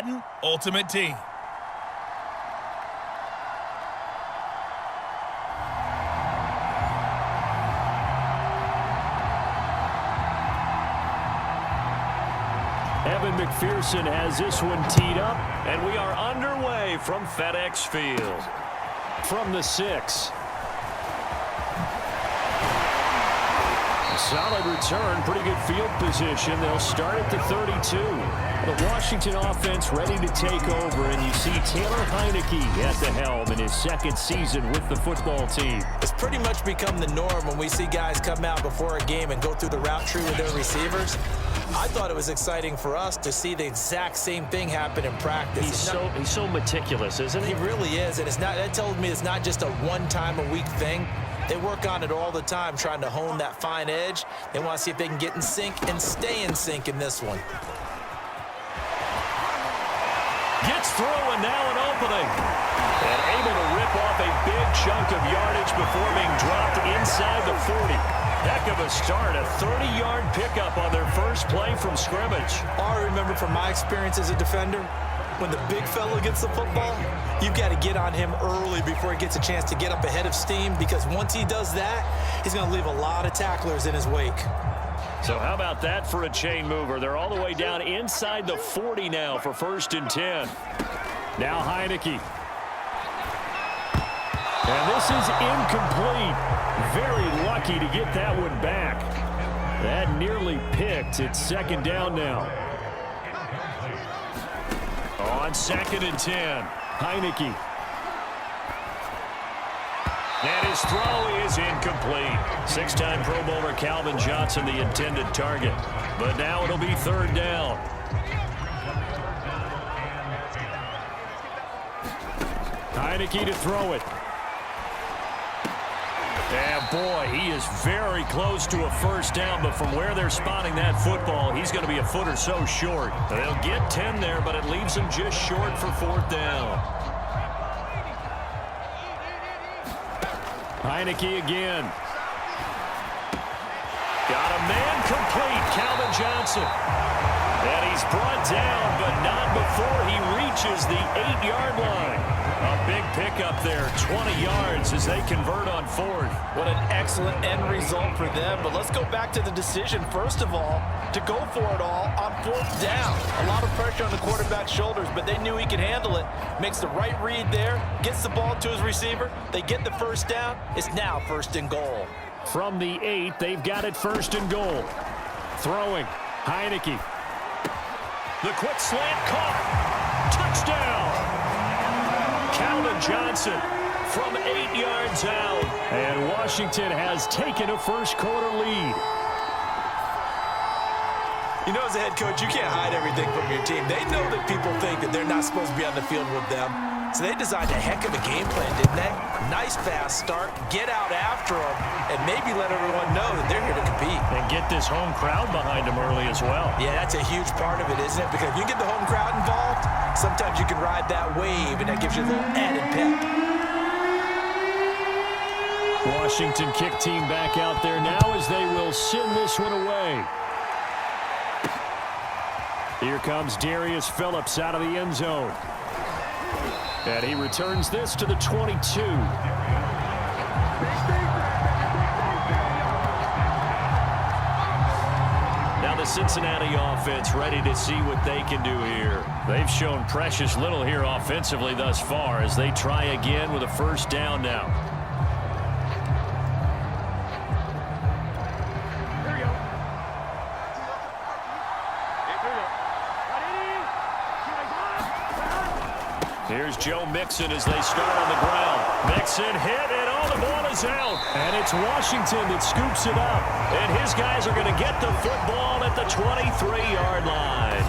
Madden Ultimate Team. Evan McPherson has this one teed up, and we are underway from FedEx Field. From the 6. Solid return, pretty good field position. They'll start at the 32. The Washington offense ready to take over, and you see Taylor Heineke at the helm in his second season with the football team. It's pretty much become the norm when we see guys come out before a game and go through the route tree with their receivers. I thought it was exciting for us to see the exact same thing happen in practice. He's so meticulous, isn't he? He really is, and that tells me it's not just a one-time-a-week thing. They work on it all the time, trying to hone that fine edge. They want to see if they can get in sync and stay in sync in this one. Gets through, and now an opening. And able to rip off a big chunk of yardage before being dropped inside the 40. Heck of a start, a 30-yard pickup on their first play from scrimmage. All I remember from my experience as a defender, when the big fella gets the football, you've got to get on him early before he gets a chance to get up ahead of steam, because once he does that, he's going to leave a lot of tacklers in his wake. So how about that for a chain mover? They're all the way down inside the 40 now for 1st and 10. Now Heineke. And this is incomplete. Very lucky to get that one back. That nearly picked. It's 2nd down now. On 2nd and 10, Heineke. And his throw is incomplete. 6-time Pro Bowler Calvin Johnson, the intended target. But now it'll be 3rd down. Heineke to throw it. And boy, he is very close to a 1st down, but from where they're spotting that football, he's going to be a foot or so short. They'll get 10 there, but it leaves him just short for 4th down. Heineke again. Got a man complete, Calvin Johnson. And he's brought down, but not before he reaches the 8-yard line. A big pickup there, 20 yards as they convert on 4th. What an excellent end result for them. But let's go back to the decision, first of all, to go for it all on 4th down. A lot of pressure on the quarterback's shoulders, but they knew he could handle it. Makes the right read there, gets the ball to his receiver. They get the 1st down. It's now 1st and goal. From the 8, they've got it 1st and goal. Throwing, Heineke. The quick slant caught. Touchdown. Calvin Johnson from 8 yards out. And Washington has taken a first-quarter lead. You know, as a head coach, you can't hide everything from your team. They know that people think that they're not supposed to be on the field with them. So they designed a heck of a game plan, didn't they? Nice fast start, get out after them, and maybe let everyone know that they're here to compete. And get this home crowd behind them early as well. Yeah, that's a huge part of it, isn't it? Because if you get the home crowd involved, sometimes you can ride that wave, and that gives you a little added pep. Washington kick team back out there now as they will send this one away. Here comes Darius Phillips out of the end zone. And he returns this to the 22. Now the Cincinnati offense ready to see what they can do here. They've shown precious little here offensively thus far as they try again with a 1st down now. Here's Joe Mixon as they start on the ground. Mixon hit, and all the ball is out. And it's Washington that scoops it up. And his guys are going to get the football at the 23-yard line.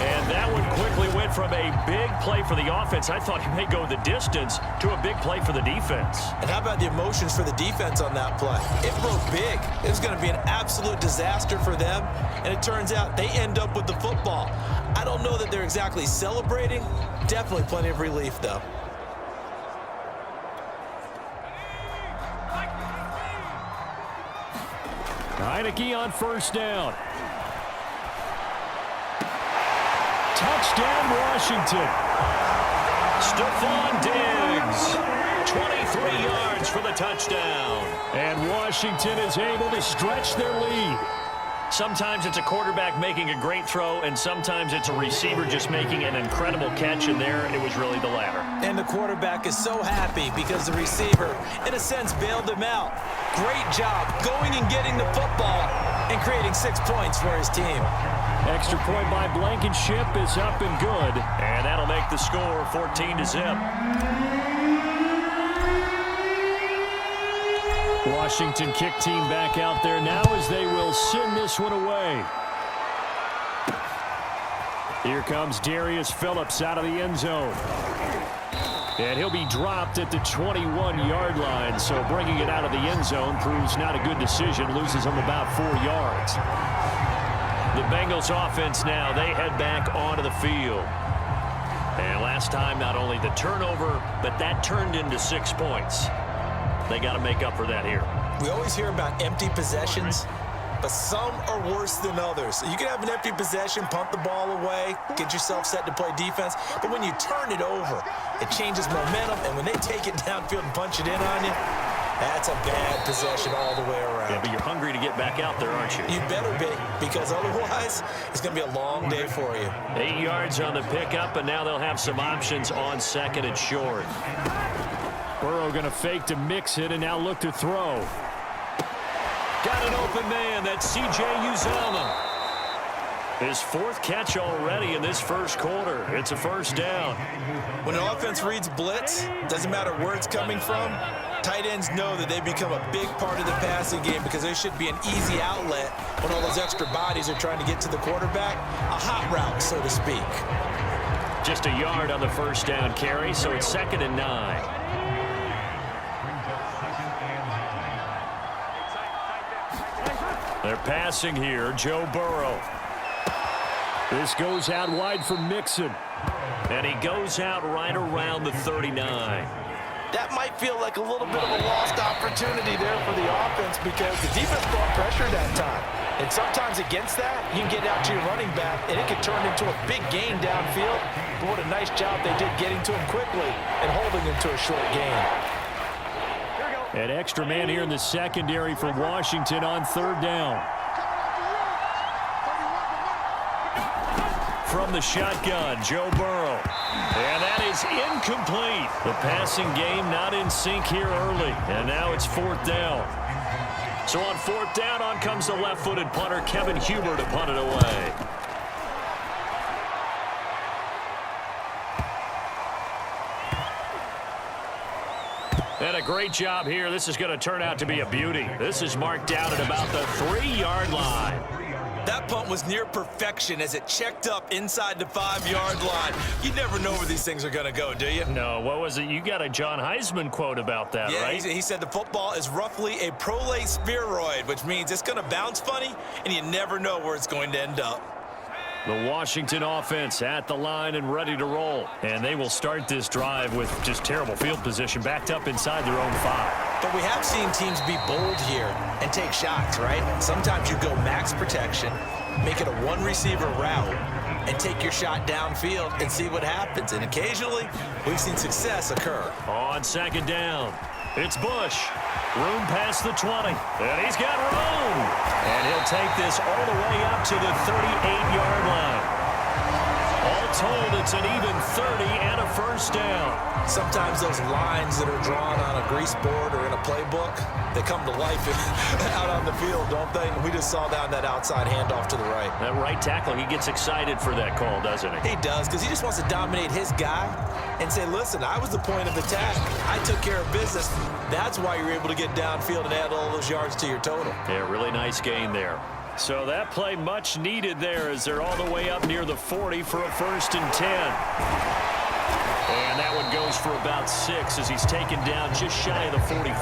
And that one quickly went from a big play for the offense. I thought he may go the distance to a big play for the defense. And how about the emotions for the defense on that play? It broke big. It was going to be an absolute disaster for them. And it turns out they end up with the football. I don't know that they're exactly celebrating. Definitely plenty of relief, though. Heineke on 1st down. Touchdown, Washington. Stephon Diggs, 23 yards for the touchdown. And Washington is able to stretch their lead. Sometimes it's a quarterback making a great throw, and sometimes it's a receiver just making an incredible catch, and there it was really the latter. And the quarterback is so happy because the receiver, in a sense, bailed him out. Great job going and getting the football and creating 6 points for his team. Extra point by Blankenship is up and good, and that'll make the score 14-0. Washington kick team back out there now as they will send this one away. Here comes Darius Phillips out of the end zone. And he'll be dropped at the 21-yard line, so bringing it out of the end zone proves not a good decision, loses him about 4 yards. The Bengals offense now, they head back onto the field. And last time, not only the turnover, but that turned into 6 points. They got to make up for that here. We always hear about empty possessions, but some are worse than others. You can have an empty possession, punt the ball away, get yourself set to play defense, but when you turn it over, it changes momentum, and when they take it downfield and punch it in on you, that's a bad possession all the way around. Yeah, but you're hungry to get back out there, aren't you? You better be, because otherwise, it's going to be a long day for you. 8 yards on the pickup, and now they'll have some options on second and short. Burrow going to fake to mix it and now look to throw. Got an open man. That's C.J. Uzomah. His 4th catch already in this first quarter. It's a first down. When an offense reads blitz, doesn't matter where it's coming from, tight ends know that they become a big part of the passing game because there should be an easy outlet when all those extra bodies are trying to get to the quarterback. A hot route, so to speak. Just a yard on the first down carry, so it's 2nd and 9. They're passing here. Joe Burrow. This goes out wide for Mixon. And he goes out right around the 39. That might feel like a little bit of a lost opportunity there for the offense because the defense brought pressure that time. And sometimes against that, you can get out to your running back, and it can turn into a big gain downfield. But what a nice job they did getting to him quickly and holding him to a short gain. An extra man here in the secondary for Washington on 3rd down. From the shotgun, Joe Burrow. And that is incomplete. The passing game not in sync here early. And now it's 4th down. So on 4th down, on comes the left-footed punter, Kevin Huber, to punt it away. And a great job here. This is going to turn out to be a beauty. This is marked out at about the 3-yard line. That punt was near perfection as it checked up inside the 5-yard line. You never know where these things are going to go, do you? No, what was it? You got a John Heisman quote about that, right? Yeah, he said the football is roughly a prolate spheroid, which means it's going to bounce funny, and you never know where it's going to end up. The Washington offense at the line and ready to roll. And they will start this drive with just terrible field position, backed up inside their own 5. But we have seen teams be bold here and take shots, right? Sometimes you go max protection, make it a one-receiver route, and take your shot downfield and see what happens. And occasionally, we've seen success occur. On 2nd down, it's Bush. Room past the 20, and he's got room. And he'll take this all the way up to the 38-yard line. All told, it's an even 30 and a first down. Sometimes those lines that are drawn on a grease board or in a playbook, they come to life out on the field, don't they? And we just saw down that outside handoff to the right. That right tackle, he gets excited for that call, doesn't he? He does, because he just wants to dominate his guy and say, listen, I was the point of attack. I took care of business. That's why you're able to get downfield and add all those yards to your total. Yeah, really nice gain there. So that play much needed there as they're all the way up near the 40 for a 1st and 10. And that one goes for about 6 as he's taken down just shy of the 45.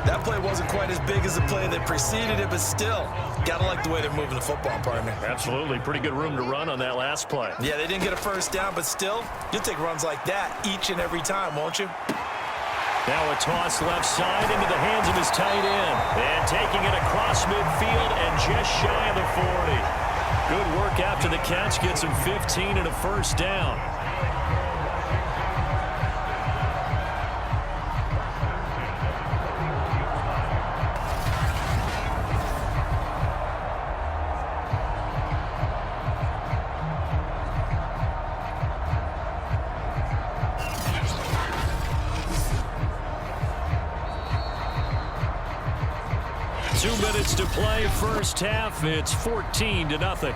That play wasn't quite as big as the play that preceded it, but still, gotta like the way they're moving the football, partner. Absolutely. Pretty good room to run on that last play. Yeah, they didn't get a first down, but still, you'll take runs like that each and every time, won't you? Now a toss left side into the hands of his tight end. And taking it across midfield and just shy of the 40. Good work back after the catch, gets him 15 and a first down. To play first half. It's 14-0.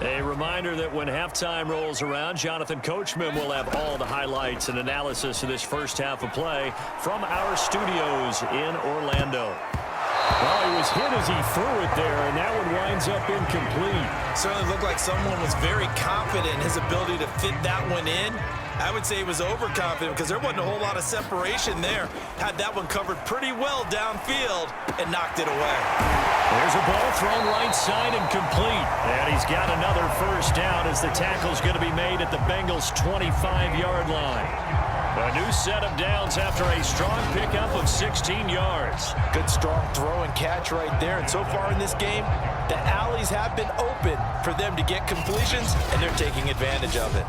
A reminder that when halftime rolls around, Jonathan Coachman will have all the highlights and analysis of this first half of play from our studios in Orlando. Well, he was hit as he threw it there, and that one winds up incomplete. Certainly looked like someone was very confident in his ability to fit that one in. I would say he was overconfident because there wasn't a whole lot of separation there. Had that one covered pretty well downfield and knocked it away. There's a ball thrown right side and complete. And he's got another first down as the tackle's going to be made at the Bengals' 25-yard line. A new set of downs after a strong pickup of 16 yards. Good strong throw and catch right there. And so far in this game, the alleys have been open for them to get completions, and they're taking advantage of it.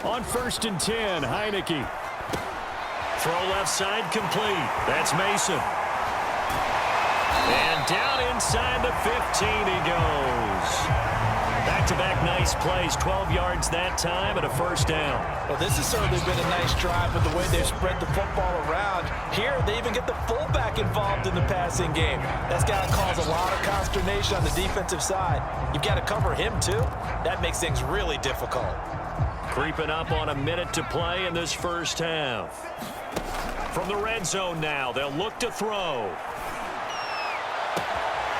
On 1st and 10, Heineke. Throw left side complete. That's Mason. And down inside the 15 he goes. Back-to-back nice plays, 12 yards that time and a first down. Well, this has certainly been a nice drive with the way they've spread the football around. Here, they even get the fullback involved in the passing game. That's got to cause a lot of consternation on the defensive side. You've got to cover him, too. That makes things really difficult. Creeping up on a minute to play in this first half. From the red zone now, they'll look to throw.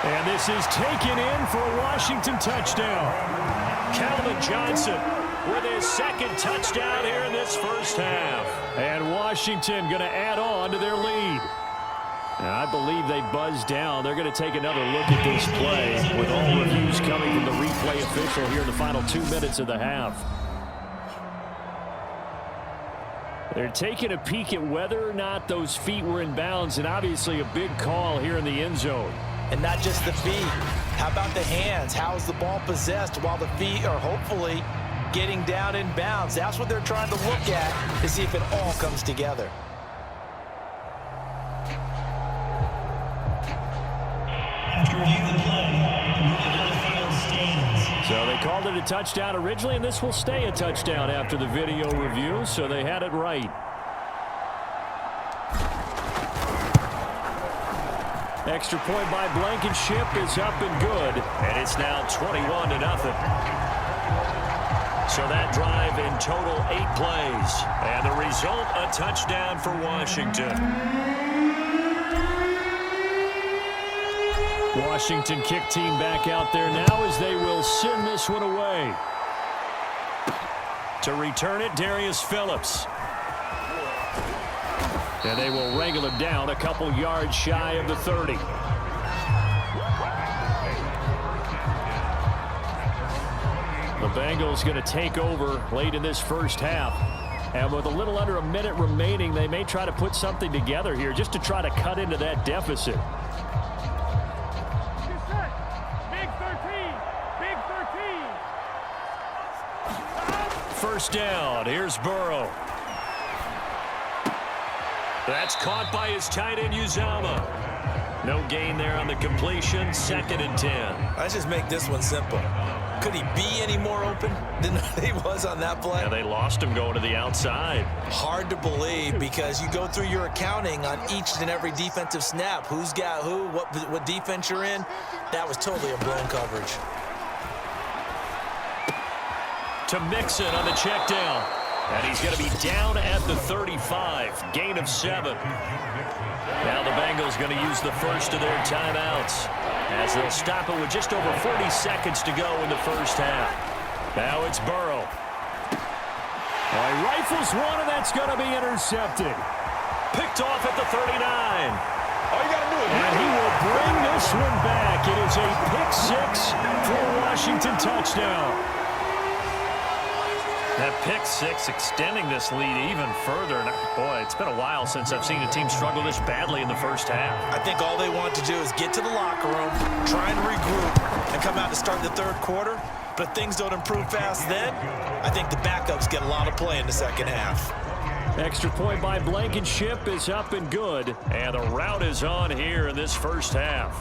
And this is taken in for a Washington touchdown. Calvin Johnson with his second touchdown here in this first half. And Washington going to add on to their lead. And I believe they buzzed down. They're going to take another look at this play with all reviews coming from the replay official here in the final 2 minutes of the half. They're taking a peek at whether or not those feet were in bounds, and obviously a big call here in the end zone. And not just the feet. How about the hands? How is the ball possessed while the feet are hopefully getting down in bounds? That's what they're trying to look at to see if it all comes together. After reviewing the play, the field stands. So they called it a touchdown originally, and this will stay a touchdown after the video review, so they had it right. Extra point by Blankenship is up and good. And it's now 21-0. So that drive in total 8 plays. And the result, a touchdown for Washington. Washington kick team back out there now as they will send this one away. To return it, Darius Phillips. And they will wrangle him down a couple yards shy of the 30. The Bengals going to take over late in this first half. And with a little under a minute remaining, they may try to put something together here just to try to cut into that deficit. Big 13. Big 13. First down. Here's Burrow. That's caught by his tight end, Uzama. No gain there on the completion. 2nd and 10. Let's just make this one simple. Could he be any more open than he was on that play? And they lost him going to the outside. Hard to believe because you go through your accounting on each and every defensive snap. Who's got who, what defense you're in. That was totally a blown coverage. To Mixon on the check down. And he's going to be down at the 35. Gain of 7. Now the Bengals going to use the first of their timeouts as they'll stop it with just over 40 seconds to go in the first half. Now it's Burrow. Well, he rifles one, and that's going to be intercepted. Picked off at the 39. All you got to do is and he will bring this one back. It is a pick 6 for Washington. Washington touchdown. That pick six extending this lead even further. And boy, it's been a while since I've seen a team struggle this badly in the first half. I think all they want to do is get to the locker room, try and regroup, and come out to start the third quarter. But if things don't improve fast then, I think the backups get a lot of play in the second half. Extra point by Blankenship is up and good. And the rout is on here in this first half.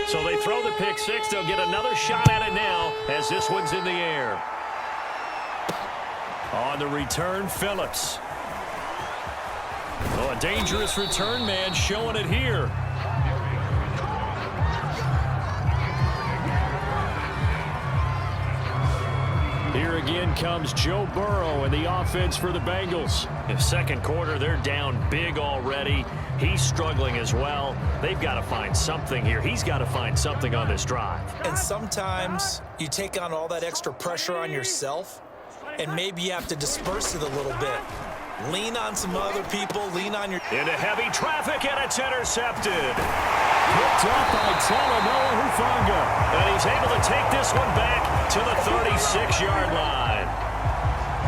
So they throw the pick six. They'll get another shot at it now as this one's in the air. On the return, Phillips. Oh, a dangerous return man showing it here. Here again comes Joe Burrow and the offense for the Bengals. In second quarter, they're down big already. He's struggling as well. They've got to find something here. He's got to find something on this drive. And sometimes you take on all that extra pressure on yourself, and maybe you have to disperse it a little bit. Lean on some other people. Lean on your... Into heavy traffic, and it's intercepted. Picked up by Talanoa Hufanga. And he's able to take this one back to the 36-yard line.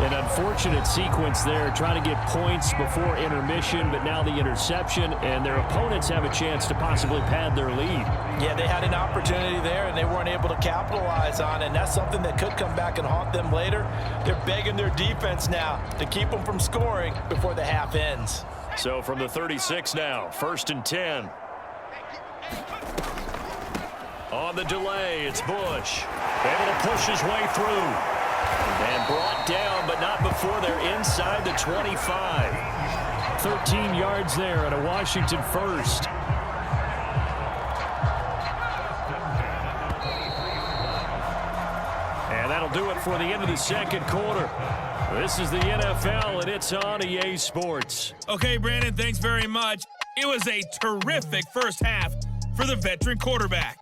An unfortunate sequence there, trying to get points before intermission, but now the interception, and their opponents have a chance to possibly pad their lead. Yeah, they had an opportunity there, and they weren't able to capitalize on it, and that's something that could come back and haunt them later. They're begging their defense now to keep them from scoring before the half ends. So from the 36 now, 1st and 10. On the delay, it's Bush. Able to push his way through. And brought down, but not before they're inside the 25. 13 yards there and a Washington first. And that'll do it for the end of the second quarter. This is the NFL, and it's on EA Sports. Okay, Brandon, thanks very much. It was a terrific first half for the veteran quarterback.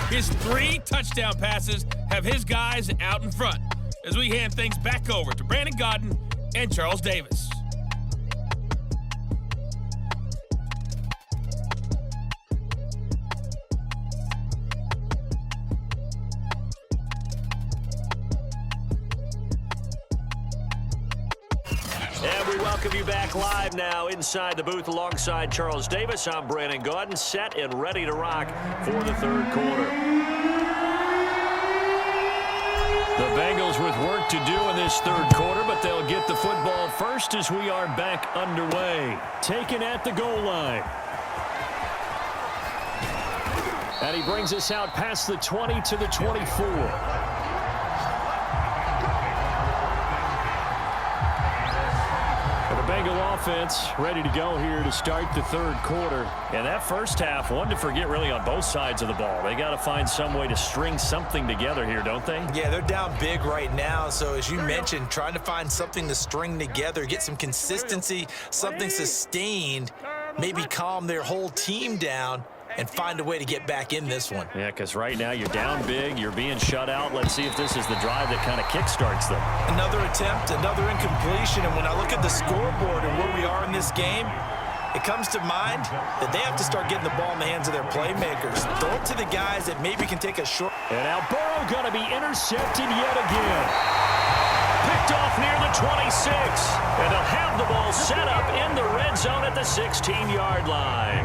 His 3 touchdown passes have his guys out in front as we hand things back over to Brandon Godden and Charles Davis. And we welcome you back live now inside the booth alongside Charles Davis. I'm Brandon Gaudin, set and ready to rock for the third quarter. The Bengals with work to do in this third quarter, but they'll get the football first as we are back underway. Taken at the goal line. And he brings us out past the 20 to the 24. Bengal offense ready to go here to start the third quarter. And that first half, one to forget really on both sides of the ball. They got to find some way to string something together here, don't they? Yeah, they're down big right now. So as you mentioned, trying to find something to string together, get some consistency, something sustained, maybe calm their whole team down and find a way to get back in this one. Yeah, because right now you're down big, you're being shut out. Let's see if this is the drive that kind of kickstarts them. Another attempt, another incompletion, and when I look at the scoreboard and where we are in this game, it comes to mind that they have to start getting the ball in the hands of their playmakers. Throw it to the guys that maybe can take a short. And now Burrow going to be intercepted yet again. Picked off near the 26, and they'll have the ball set up in the red zone at the 16-yard line.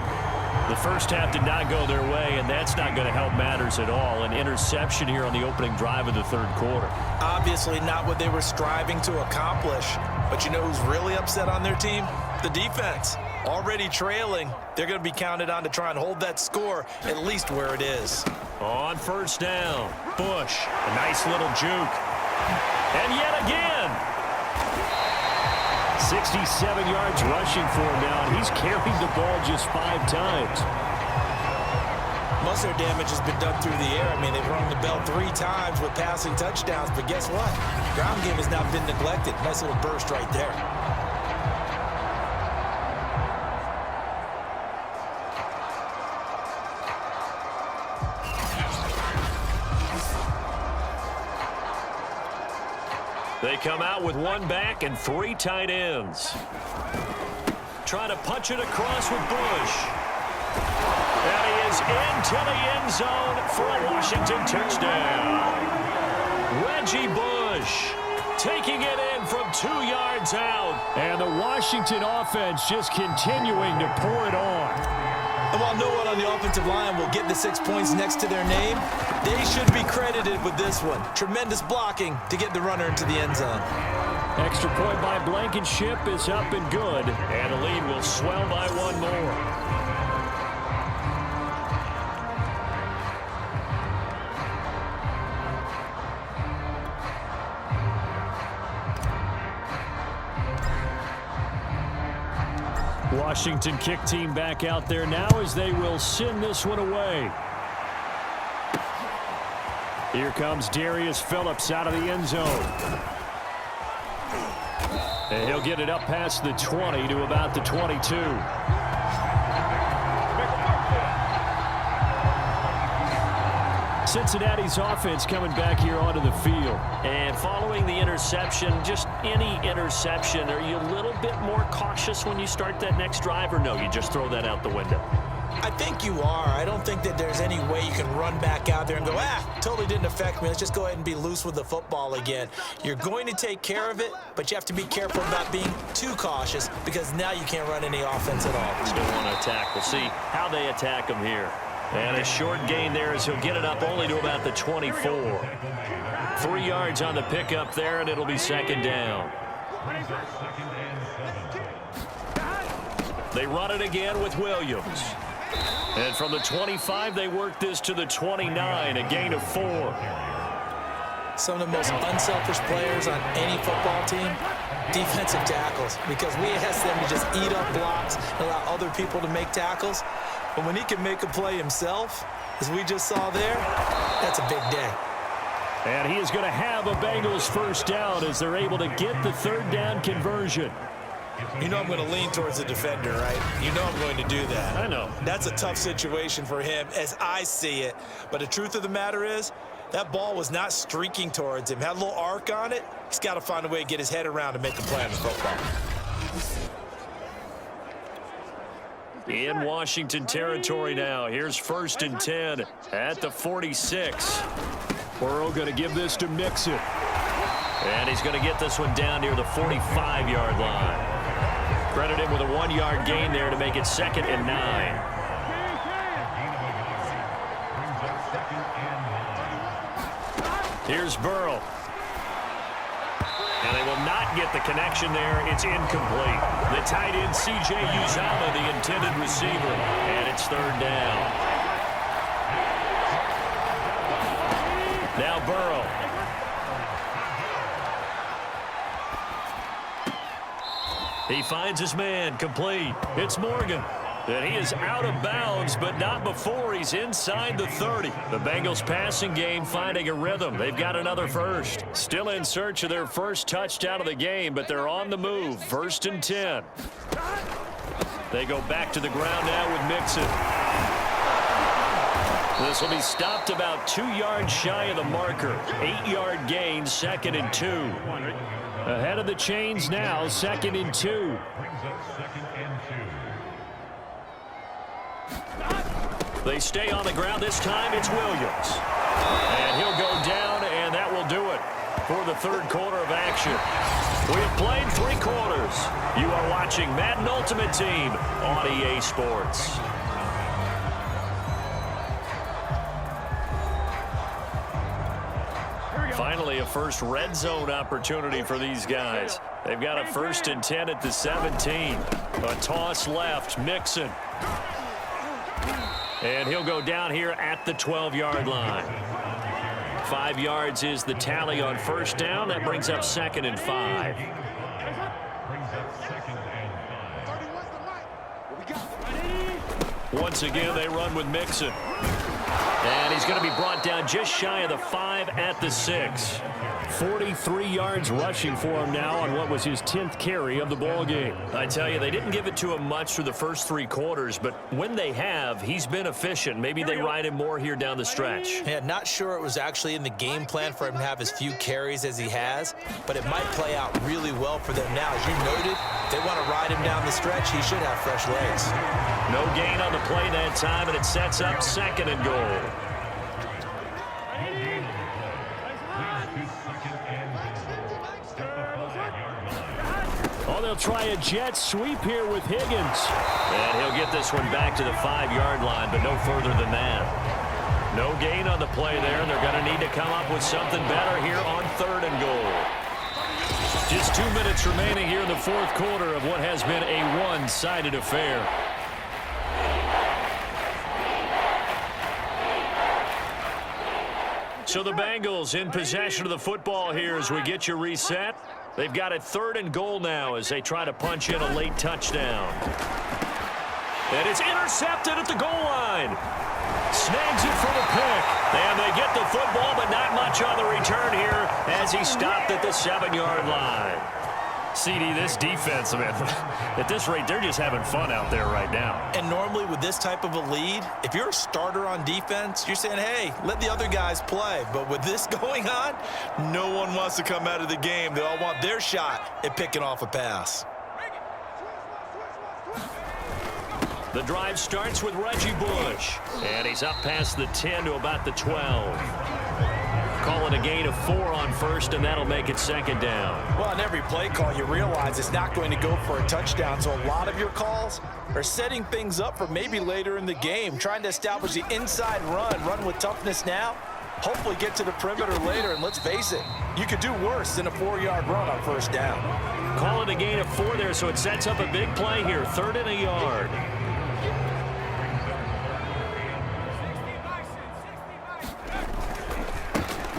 The first half did not go their way, and that's not going to help matters at all. An interception here on the opening drive of the third quarter. Obviously not what they were striving to accomplish. But you know who's really upset on their team? The defense. Already trailing. They're going to be counted on to try and hold that score at least where it is. On first down, Bush. A nice little juke. And yet again. 67 yards rushing for him now, and he's carried the ball just 5 times. Most of their damage has been done through the air. I mean, they've rung the bell 3 times with passing touchdowns, but guess what? Ground game has now been neglected. Nice little burst right there. They come out with one back and 3 tight ends. Trying to punch it across with Bush. And he is into the end zone for a Washington touchdown. Reggie Bush taking it in from 2 yards out. And the Washington offense just continuing to pour it on. And while no one on the offensive line will get the 6 points next to their name, they should be credited with this one. Tremendous blocking to get the runner into the end zone. Extra point by Blankenship is up and good. And the lead will swell by 1 more. Washington kick team back out there now as they will send this one away. Here comes Darius Phillips out of the end zone. And he'll get it up past the 20 to about the 22. Cincinnati's offense coming back here onto the field. And following the interception, just any interception, are you a little bit more cautious when you start that next drive, or no, you just throw that out the window? I think you are. I don't think that there's any way you can run back out there and go, totally didn't affect me. Let's just go ahead and be loose with the football again. You're going to take care of it, but you have to be careful about being too cautious because now you can't run any offense at all. Still want to attack. We'll see how they attack him here. And a short gain there as he'll get it up only to about the 24. 3 yards on the pickup there, and it'll be second down. They run it again with Williams. And from the 25, they work this to the 29, a gain of 4. Some of the most unselfish players on any football team, defensive tackles, because we ask them to just eat up blocks and allow other people to make tackles. But when he can make a play himself, as we just saw there, that's a big day. And he is going to have a Bengals first down as they're able to get the third down conversion. You know I'm going to lean towards the defender, right? You know I'm going to do that. I know. That's a tough situation for him as I see it. But the truth of the matter is, that ball was not streaking towards him. Had a little arc on it. He's got to find a way to get his head around and make a play on the football. In Washington territory now. Here's 1st and 10 at the 46. Burrow going to give this to Mixon. And he's going to get this one down near the 45-yard line. Credit him with a 1-yard gain there to make it 2nd and 9. Here's Burrow. And they will not get the connection there. It's incomplete. The tight end, C.J. Uzomah, the intended receiver. And it's 3rd down. Now Burrow. He finds his man, complete. It's Morgan. And he is out of bounds, but not before he's inside the 30. The Bengals passing game finding a rhythm. They've got another first. Still in search of their first touchdown of the game, but they're on the move. 1st and 10. They go back to the ground now with Mixon. This will be stopped about 2 yards shy of the marker. 8-yard gain, 2nd and 2. Ahead of the chains now, 2nd and 2. They stay on the ground. This time it's Williams. And he'll go down, and that will do it for the 3rd quarter of action. We have played 3 quarters. You are watching Madden Ultimate Team on EA Sports. Finally, a first red zone opportunity for these guys. They've got a 1st and 10 at the 17. A toss left, Mixon. And he'll go down here at the 12-yard line. 5 yards is the tally on 1st down. That brings up 2nd and 5. Once again, they run with Mixon. And he's going to be brought down just shy of the 5 at the 6. 43 yards rushing for him now on what was his 10th carry of the ball game. I tell you, they didn't give it to him much through the first 3 quarters, but when they have, he's been efficient. Maybe they ride him more here down the stretch. Yeah, not sure it was actually in the game plan for him to have as few carries as he has, but it might play out really well for them now. As you noted, if they want to ride him down the stretch, he should have fresh legs. No gain on the play that time, and it sets up 2nd and goal. Oh, they'll try a jet sweep here with Higgins. And he'll get this one back to the 5-yard line, but no further than that. No gain on the play there, and they're going to need to come up with something better here on 3rd and goal. Just 2 minutes remaining here in the 4th quarter of what has been a one-sided affair. So the Bengals in possession of the football here as we get you reset. They've got it 3rd and goal now as they try to punch in a late touchdown. And it's intercepted at the goal line. Snags it for the pick. And they get the football, but not much on the return here as he stopped at the 7-yard line. CD, this defense, man, at this rate, they're just having fun out there right now. And normally with this type of a lead, if you're a starter on defense, you're saying, hey, let the other guys play. But with this going on, no one wants to come out of the game. They all want their shot at picking off a pass. The drive starts with Reggie Bush. And he's up past the 10 to about the 12. Calling a gain of 4 on 1st, and that'll make it 2nd down. Well, on every play call, you realize it's not going to go for a touchdown. So a lot of your calls are setting things up for maybe later in the game, trying to establish the inside run with toughness now, hopefully get to the perimeter later. And let's face it, you could do worse than a 4-yard run on 1st down. Calling a gain of 4 there, so it sets up a big play here, 3rd and a yard.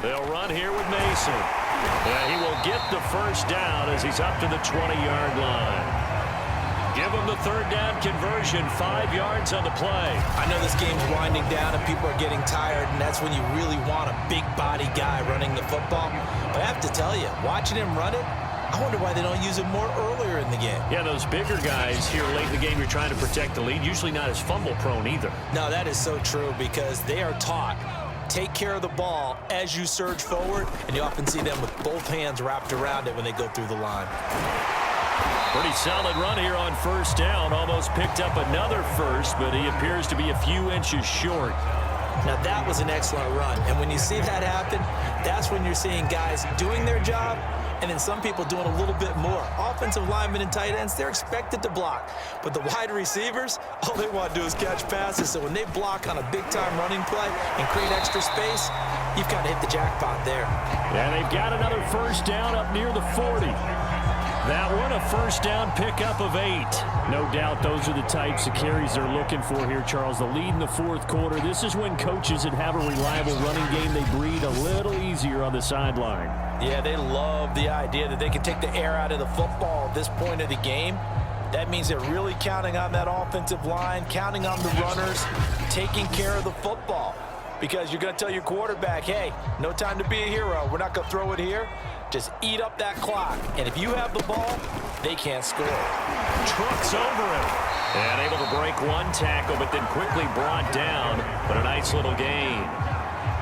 They'll run here with Mason. Yeah, he will get the 1st down as he's up to the 20-yard line. Give him the 3rd down conversion, 5 yards on the play. I know this game's winding down and people are getting tired, and that's when you really want a big body guy running the football. But I have to tell you, watching him run it, I wonder why they don't use it more earlier in the game. Yeah, those bigger guys here late in the game, you're trying to protect the lead, usually not as fumble prone either. No, that is so true because they are taught. Take care of the ball as you surge forward, and you often see them with both hands wrapped around it when they go through the line. Pretty solid run here on 1st down. Almost picked up another 1st, but he appears to be a few inches short. Now, that was an excellent run, and when you see that happen, that's when you're seeing guys doing their job, and then some people doing a little bit more. Offensive linemen and tight ends, they're expected to block. But the wide receivers, all they want to do is catch passes. So when they block on a big-time running play and create extra space, you've got to hit the jackpot there. And they've got another 1st down up near the 40. That one, a 1st down pickup of 8. No doubt those are the types of carries they're looking for here, Charles. The lead in the 4th quarter. This is when coaches that have a reliable running game, they breathe a little easier on the sideline. Yeah, they love the idea that they can take the air out of the football at this point of the game. That means they're really counting on that offensive line, counting on the runners, taking care of the football. Because you're going to tell your quarterback, hey, no time to be a hero. We're not going to throw it here. Just eat up that clock. And if you have the ball, they can't score. Trucks over him. And able to break one tackle, but then quickly brought down. But a nice little gain.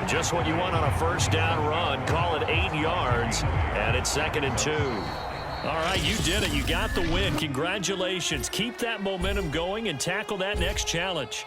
Just what you want on a 1st down run. Call it 8 yards, and it's 2nd and 2. All right, you did it. You got the win. Congratulations. Keep that momentum going and tackle that next challenge.